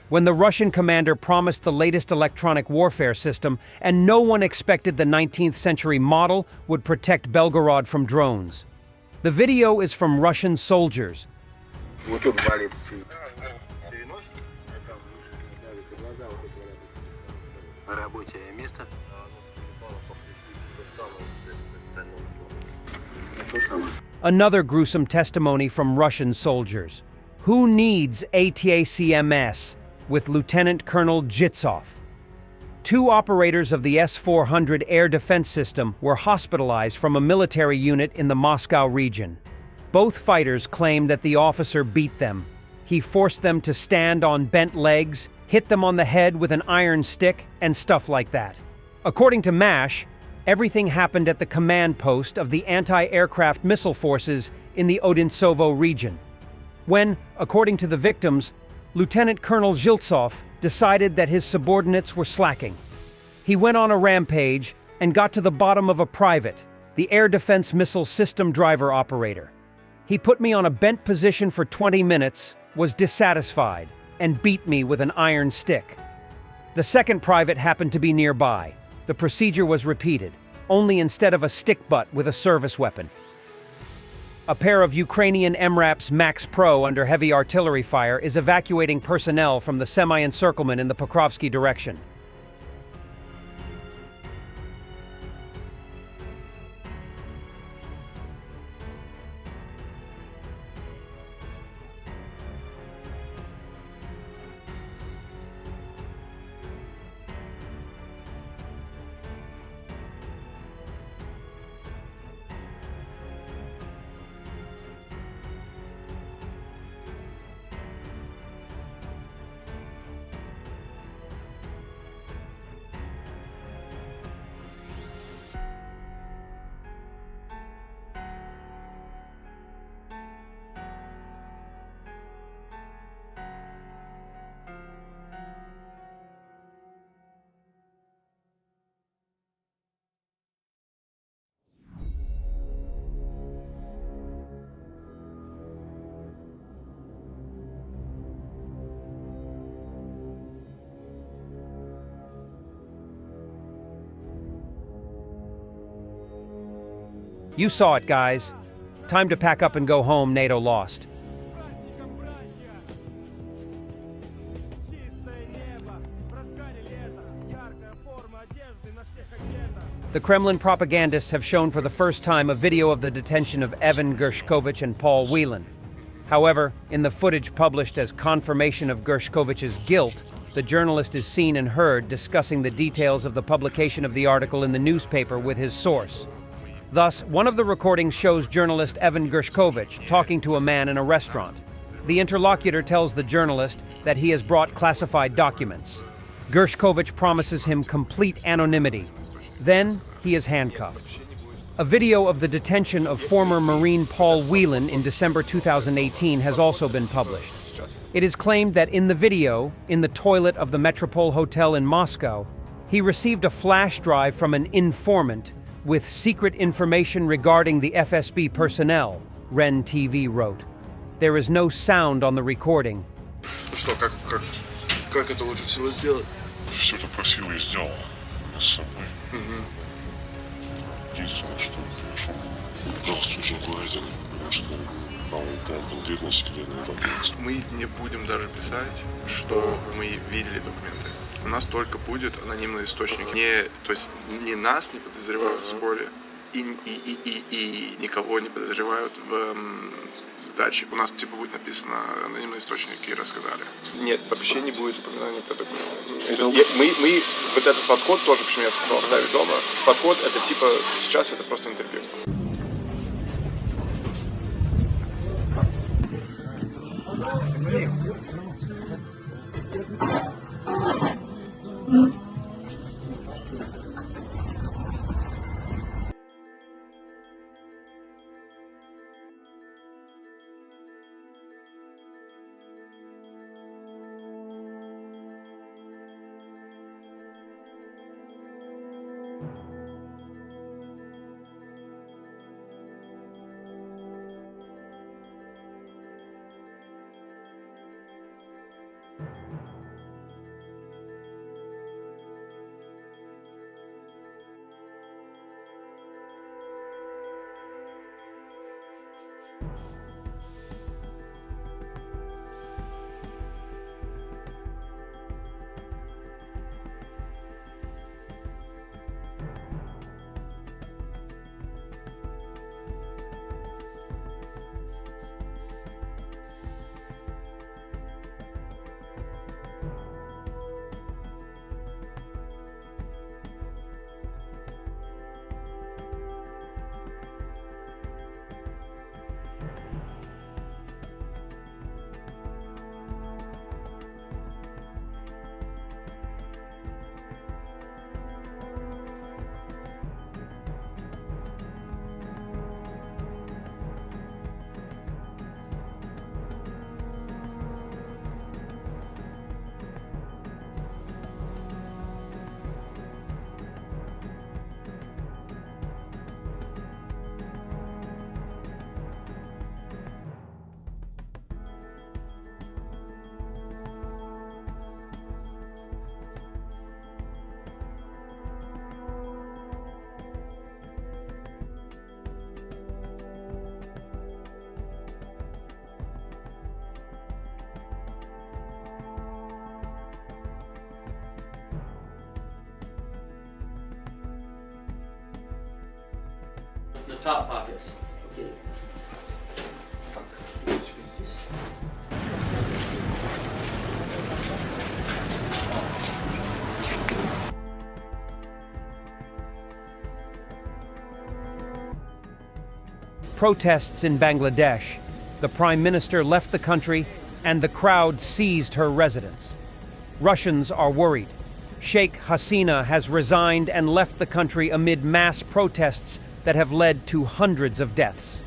when the Russian commander promised the latest electronic warfare system, and no one expected the 19th century model would protect Belgorod from drones. The video is from Russian soldiers. Another gruesome testimony from Russian soldiers. Who needs ATACMS with Lieutenant Colonel Jitsov? Two operators of the S-400 air defense system were hospitalized from a military unit in the Moscow region. Both fighters claim that the officer beat them. He forced them to stand on bent legs, hit them on the head with an iron stick, and stuff like that. According to MASH, everything happened at the command post of the anti-aircraft missile forces in the Odintsovo region, when, according to the victims, Lieutenant Colonel Zhiltsov decided that his subordinates were slacking. He went on a rampage and got to the bottom of a private, the air defense missile system driver operator. He put me on a bent position for 20 minutes, was dissatisfied, and beat me with an iron stick. The second private happened to be nearby. The procedure was repeated, only instead of a stick butt with a service weapon. A pair of Ukrainian MRAPs Max Pro under heavy artillery fire is evacuating personnel from the semi-encirclement in the Pokrovsky direction. You saw it, guys. Time to pack up and go home. NATO lost. The Kremlin propagandists have shown for the first time a video of the detention of Evan Gershkovich and Paul Whelan. However, in the footage published as confirmation of Gershkovich's guilt, the journalist is seen and heard discussing the details of the publication of the article in the newspaper with his source. Thus, one of the recordings shows journalist Evan Gershkovich talking to a man in a restaurant. The interlocutor tells the journalist that he has brought classified documents. Gershkovich promises him complete anonymity. Then, he is handcuffed. A video of the detention of former Marine Paul Whelan in December 2018 has also been published. It is claimed that in the video, in the toilet of the Metropole Hotel in Moscow, he received a flash drive from an informant with secret information regarding the FSB personnel, REN TV wrote. There is no sound on the recording. Что, как это лучше всего сделать? Все это красиво и сделано. С собой. Единственное, что хорошо. Пожалуйста, уже глазен, потому что новый план конкретности для европейцев. Мы не будем даже писать, что мы видели документы. У нас только будет анонимный источник. То есть ни нас не подозревают в споре и никого не подозревают в сдаче. У нас типа будет написано анонимный источник и рассказали. Нет, вообще не будет упоминания про документы. Мы вот этот подход тоже, почему я сказал оставить дома. Подход это типа сейчас это просто интервью. top pockets. Okay. Protests in Bangladesh. The Prime Minister left the country and the crowd seized her residence. Russians are worried. Sheikh Hasina has resigned and left the country amid mass protests that have led to hundreds of deaths.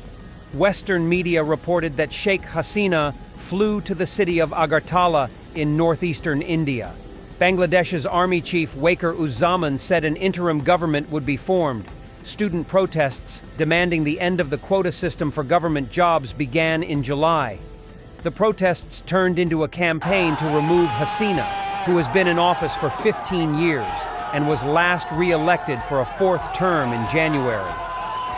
Western media reported that Sheikh Hasina flew to the city of Agartala in northeastern India. Bangladesh's army chief Waqar Uzzaman said an interim government would be formed. Student protests demanding the end of the quota system for government jobs began in July. The protests turned into a campaign to remove Hasina, who has been in office for 15 years and was last re-elected for a fourth term in January.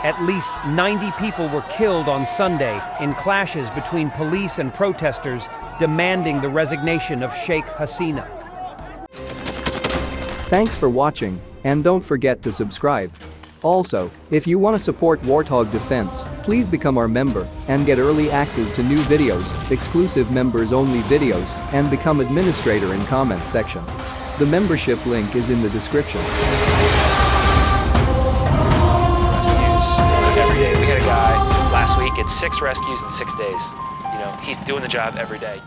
At least 90 people were killed on Sunday in clashes between police and protesters demanding the resignation of Sheikh Hasina. Thanks for watching, and don't forget to subscribe. Also, if you want to support Warthog Defense, please become our member and get early access to new videos, exclusive members-only videos, and become administrator in comment section. The membership link is in the description. Rescues every day. We had a guy last week, it's 6 rescues in 6 days. You know, he's doing the job every day.